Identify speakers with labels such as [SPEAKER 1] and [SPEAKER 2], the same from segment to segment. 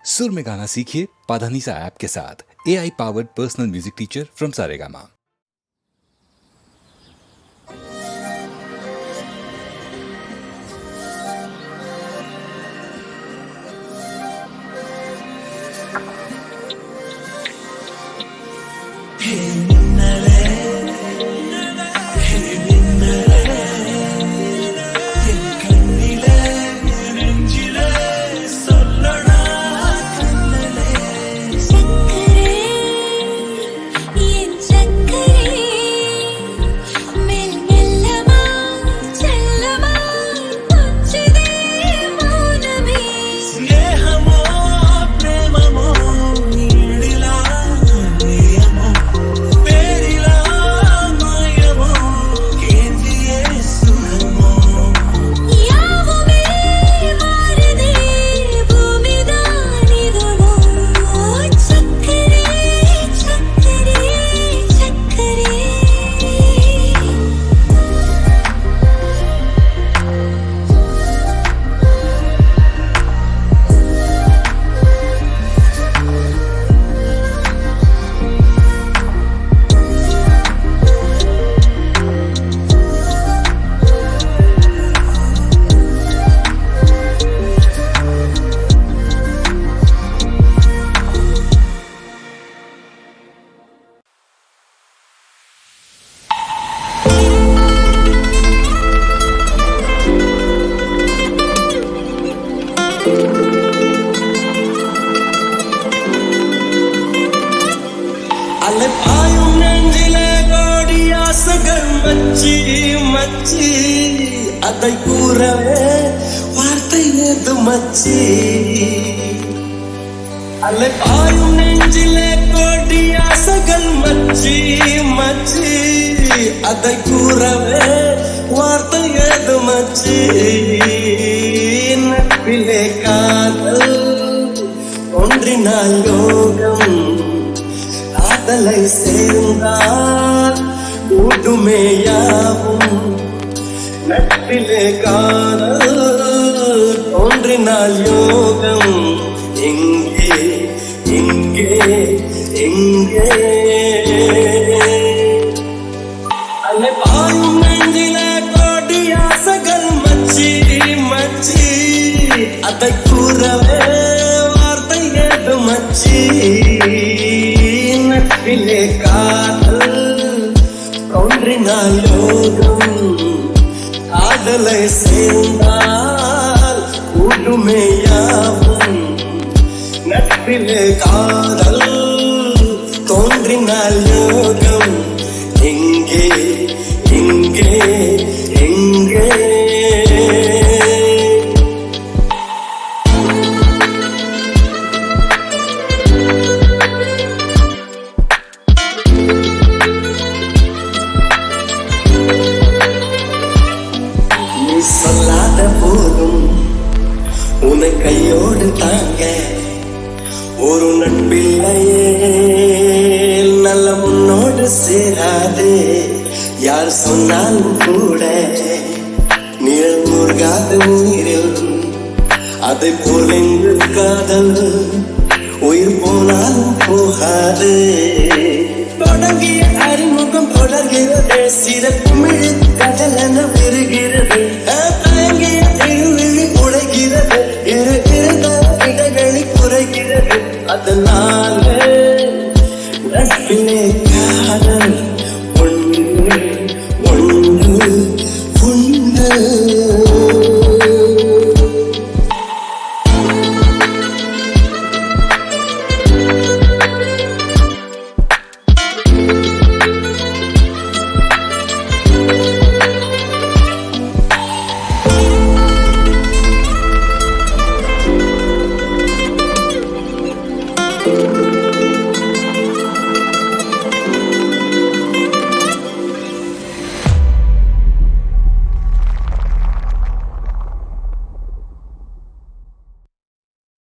[SPEAKER 1] सुर में गाना सीखिए पाधानीसा ऐप के साथ। AI powered personal music teacher from Saregama.
[SPEAKER 2] அலைப்பாயும் நெஞ்சிலே கோடியாசைகள் மச்சி மச்சி, அதை கூறவே வார்த்தை ஏது மச்சி. அலைப்பாயும் நெஞ்சிலே கோடியாசைகள் மச்சி மச்சி, அதை கூறவே வார்த்தை ஏது மச்சி. நட்பிலே காதல் ஒன்றினால் யோகம், காதலை சேர்ந்தால் கூட்டுமே யாவும். நட்பிலே காதல் ஒன்றினால் யோகம், எங்கே எங்கே எங்கே. அலைப்பாயும் நெஞ்சிலே கோடி ஆசைகள் மச்சி மச்சி, அதை கூறவே வார்த்தை ஏது மச்சி. நட்பிலே காதல் ஒன்றினால் யோகம், காதலை சேர்ந்தால் கூட்டுமே யாவும். நட்பிலே காதல் தோன்றினால் யோகம், எங்கே எங்கே எங்கே. சொல்லாத போதும் உன்னை கையோடு தாங்க ஒரு நட்பில்லையே, நல்ல முன்னோடு சேராது. யார் சொன்னாலும் கூட நிழல் மூழ்காத நீரில், அதை போல் எங்கு காதல் உயிர் போனாலும் போகாது. தொடங்கிய அறிமுகம் தொடர்கிறது, சில குமிழ் கடல் என பெறுகிறது. தயங்கிய திருவிழி உடைகிறது, இருந்த இடைவெளி குறைகிறது. அதனால நட்பிலே காதல் ஒன்று ஒன்று உண்டு.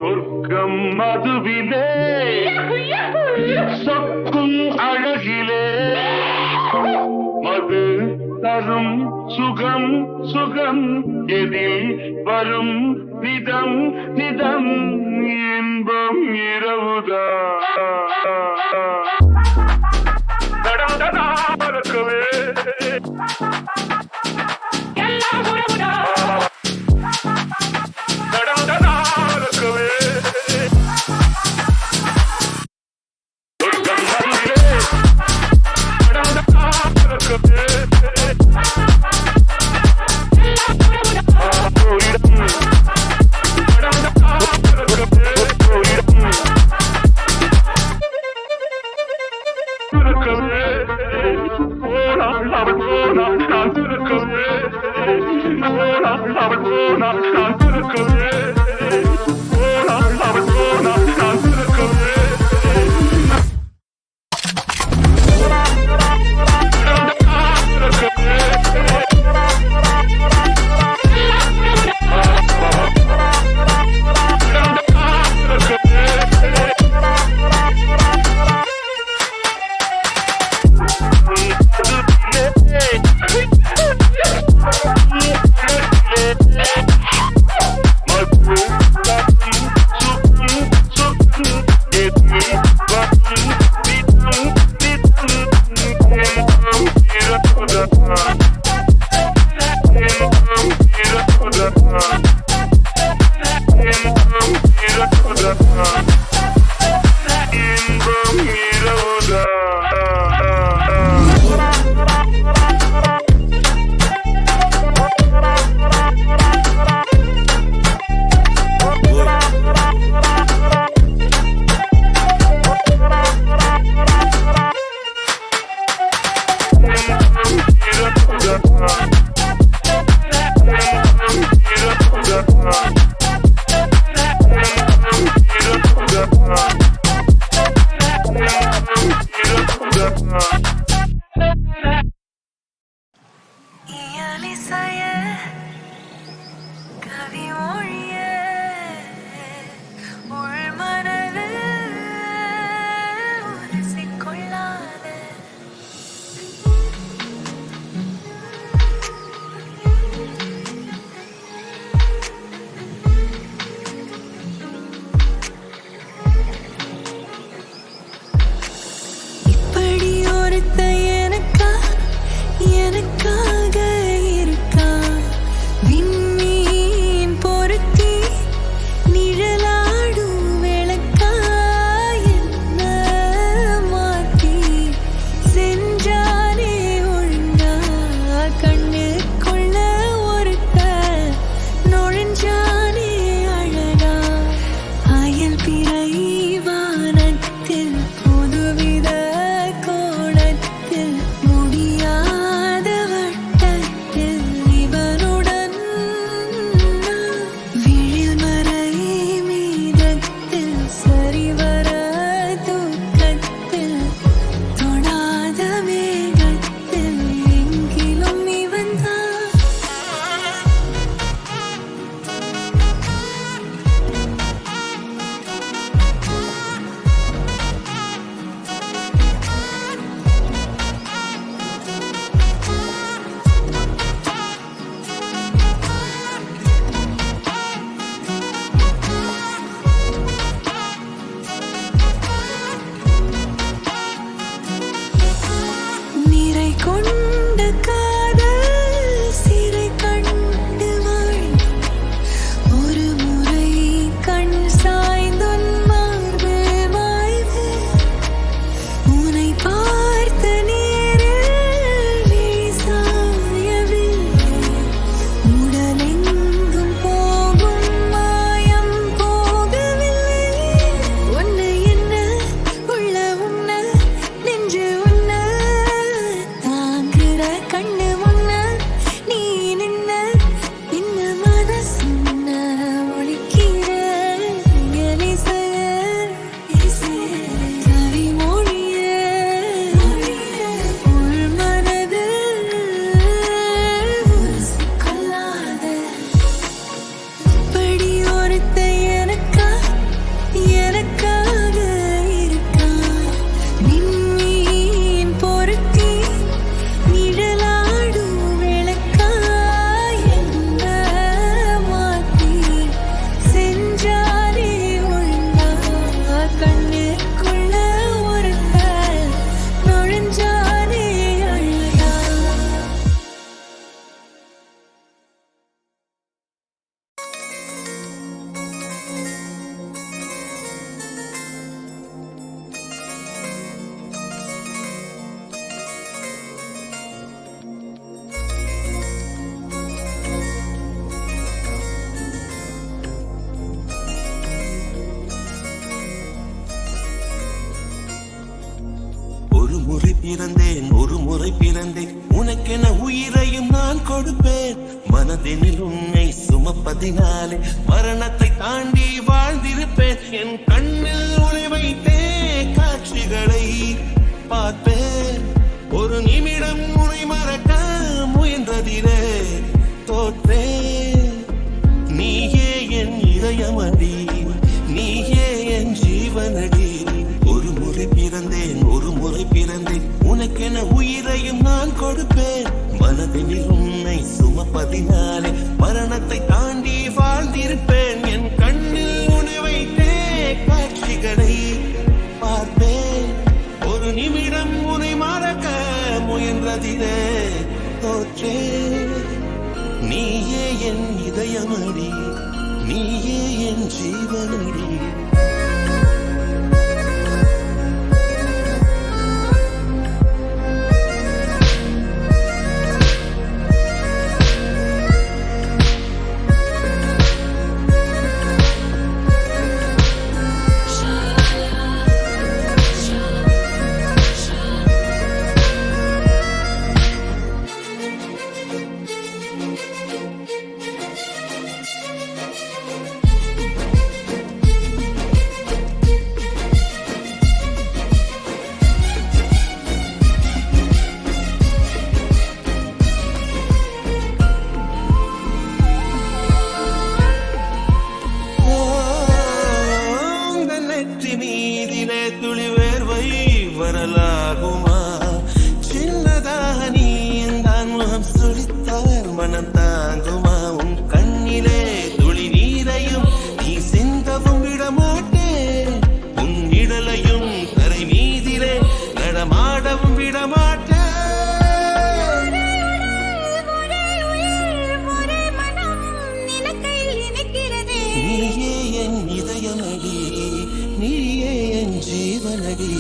[SPEAKER 3] சொர்க்கம் மதுவிலே சொக்கும் அழகிலே மது தரும் சுகம் சுகம் எதில் வரும் நிதம் நிதம் இன்பம் போனால் நான் திறக்கவே போனால் அவன் போனால் நான் திறக்கவே
[SPEAKER 4] பிறந்தேன் ஒரு முறை பிறந்தேன் உனக்கென உயிரையும் நான் கொடுப்பேன் மனதினில் உன்னை சும
[SPEAKER 2] சுமப்பதினாலே மரணத்தை தாண்டி வாழ்ந்திருப்பேன். என் கண்ணில் ஒளி வைத்தே காட்சிகளை பார்ப்பேன். ஒரு நிமிடம் உன்னை மறக்க முயன்றதிலே தோற்றேன். நீயே என் இதயமடி, நீயே என் ஜீவனடி. ஒரு முறை பிறந்தேன், ஒரு முறை பிறந்தேன், உனக்கென உயிரையும் நான் கொடுப்பேன். மனதினில் உன்னை சுமப்பதினாலே மரணத்தை தாண்டி வாழ்ந்திருப்பேன். என் கண்ணில் உன்னை வைத்தே காட்சிகளை பார்ப்பேன். ஒரு நிமிடம் உன்னை மறக்க முயன்றதிலே தோற்றேன். நீயே என் இதயமடி, நீயே என் ஜீவனடி. மீதிலே துளி வேர்வை வரலாகுமா? சின்னதாக நீ என் முகம் சுழித்தால் மனம் தாங்குமா? உன் கண்ணிலே துளி நீரையும் நீ சிந்தவும் விடமாட்டேன். உன் இடலையும் கரை மீதிலே நடமாடவும் விடமாட்டேன். நீயே என் இதயமடி, நீயே என் ஜீவனடி.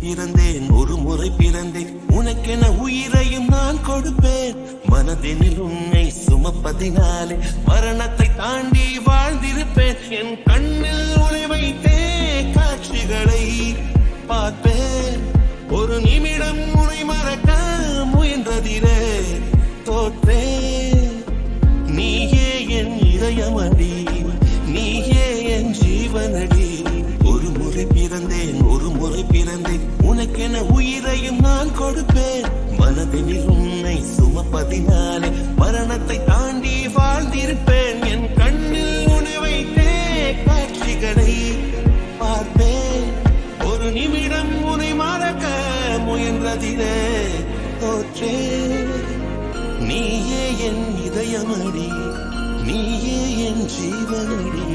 [SPEAKER 2] பிறந்தேன், ஒரு முறை பிறந்தேன், உனக்கென உயிரையும் நான் கொடுப்பேன். மனதினில் உன்னை சுமப்பதினாலே மரணத்தை தாண்டி வாழ்ந்திருப்பேன். என் கண்ணில் ஒளி வைத்தே காட்சிகளை பார்ப்பேன். ஒரு நிமிடம் உன்னை மறக்க முயன்றதிலே தோற்றேன். நீயே என் இதயமடி, நீயே என் ஜீவனடி. ஒரு முறை பிறந்தேன், ஒரு முறை பிறந்தேன், உனக்கென உயிரையும் நான் கொடுப்பேன். மனதினில் உன்னை சுமப்பதினாலே மரணத்தை தாண்டி வாழ்ந்திருப்பேன். என் கண்ணில் உன்னை வைத்தே காட்சிகளை பார்ப்பேன். ஒரு நிமிடம் உன்னை மறக்க முயன்றதிலே தோற்றேன். நீயே என் இதயமடி, நீயே என் ஜீவனடி.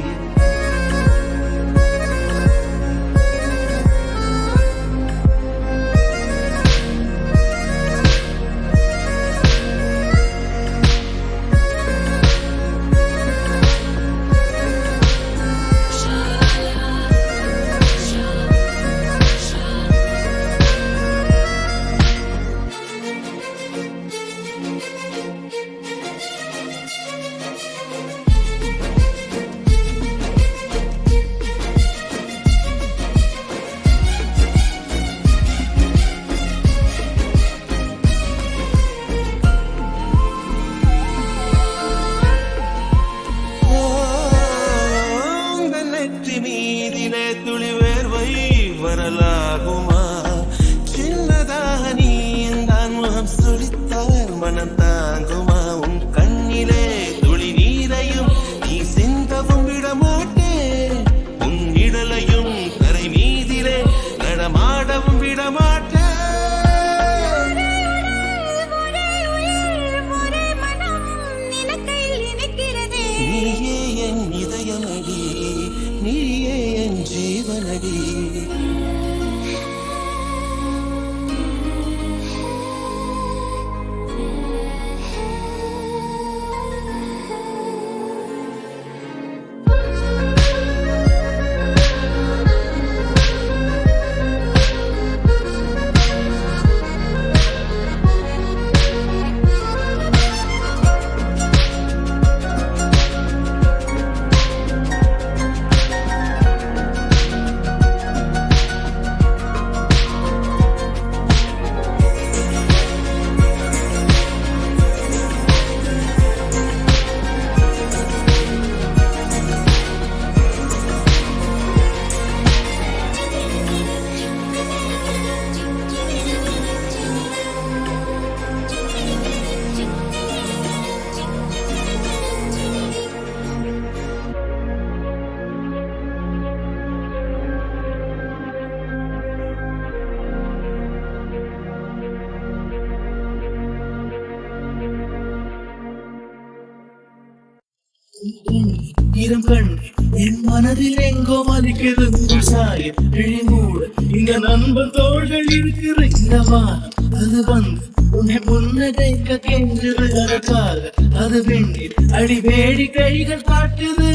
[SPEAKER 2] ஜீவனடி.
[SPEAKER 4] ஈரம் கண் என் மனதில் எங்கோ வலிக்கிறது சாயம் விழிமூட இங்க நண்பன் தோள்கள் இருக்கிற இந்த வானம் அது வந்து உன்னை புன்னகைக்க கெஞ்சுது அதற்காக அது வெண்ணீர் அடி வேடி கைகள் காட்டுது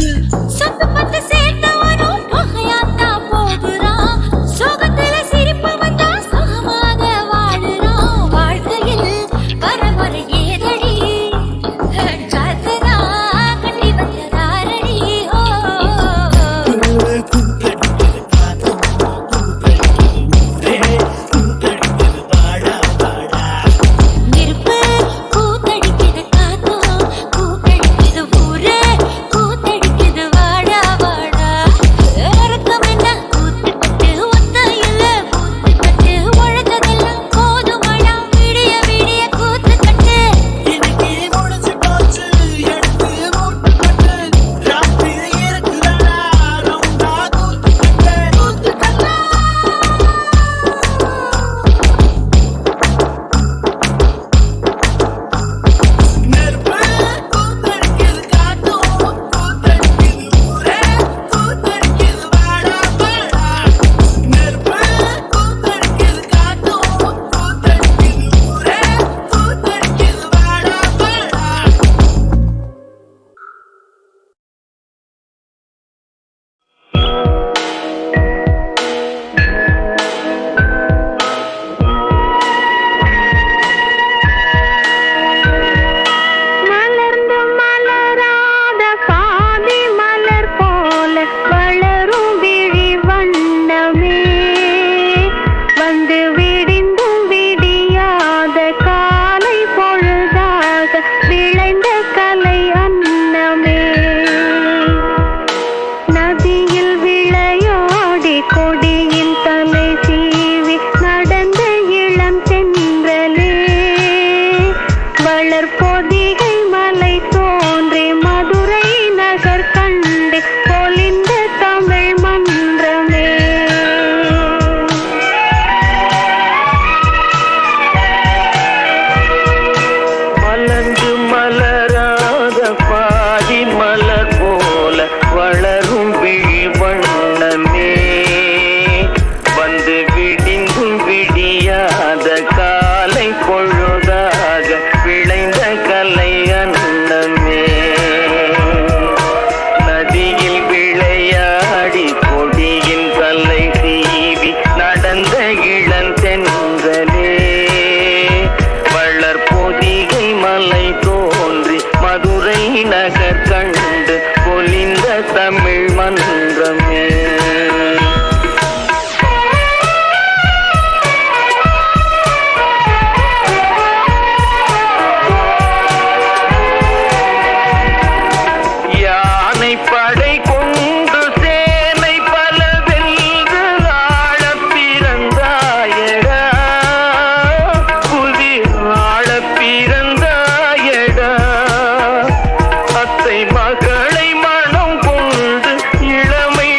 [SPEAKER 3] மகளை மனம் கொண்டு இளமை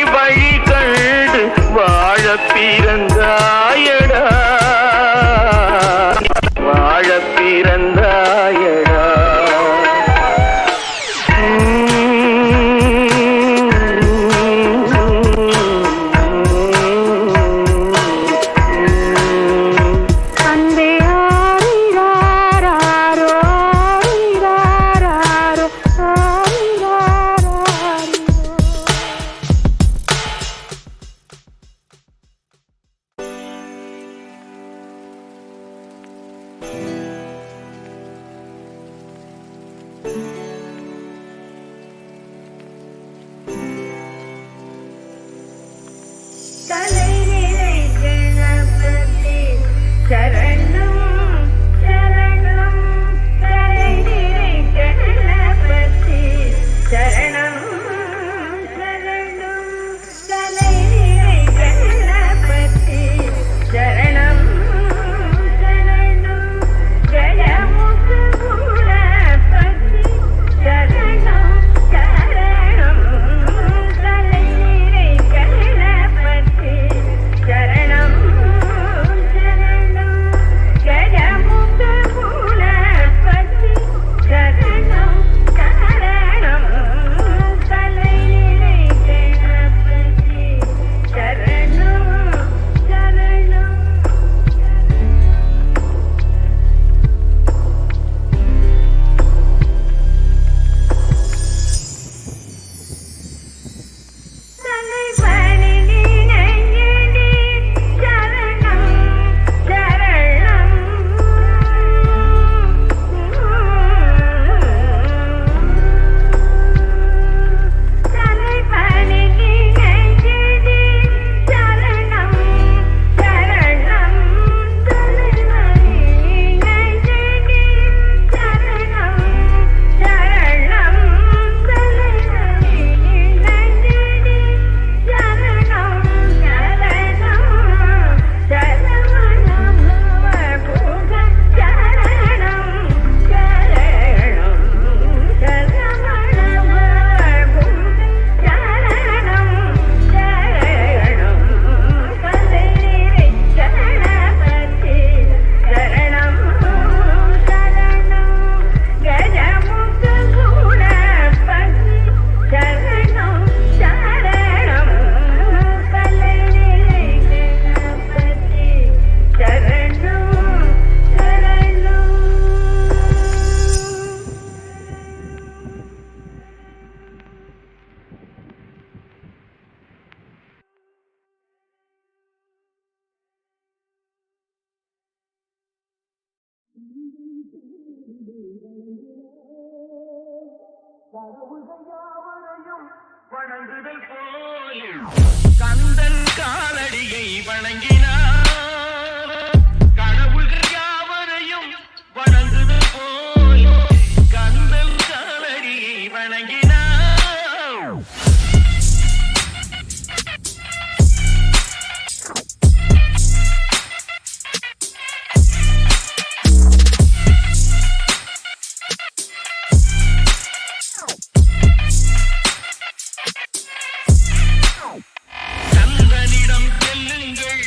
[SPEAKER 3] வணங்குதல் போலே கந்தன் காலடியை வணங்கினார் கடவுள்கள் யாவரையும் வணங்குதல் போலே கந்தன் காலடியை வணங்கினார் கந்தனிடம் செல்லுங்கள்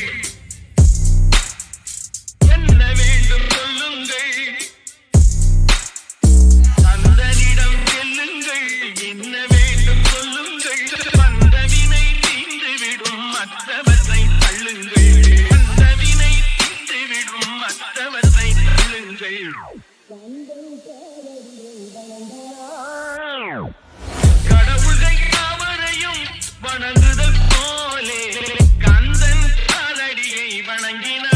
[SPEAKER 3] என்ன வேண்டும் சொல்லுங்கள் கந்தனிடம் செல்லுங்கள் என்ன வேண்டும் சொல்லுங்கள் வந்தவினை தீர்ந்துவிடும் மற்றவரை தள்ளுங்கள் வந்தவினை தீர்ந்துவிடும் மற்றவரை தள்ளுங்கள் கடவுள்கள் யாவரையும் வணங்குதல் போலே கந்தன் காலடியை வணங்கினார்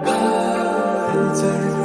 [SPEAKER 2] காதல்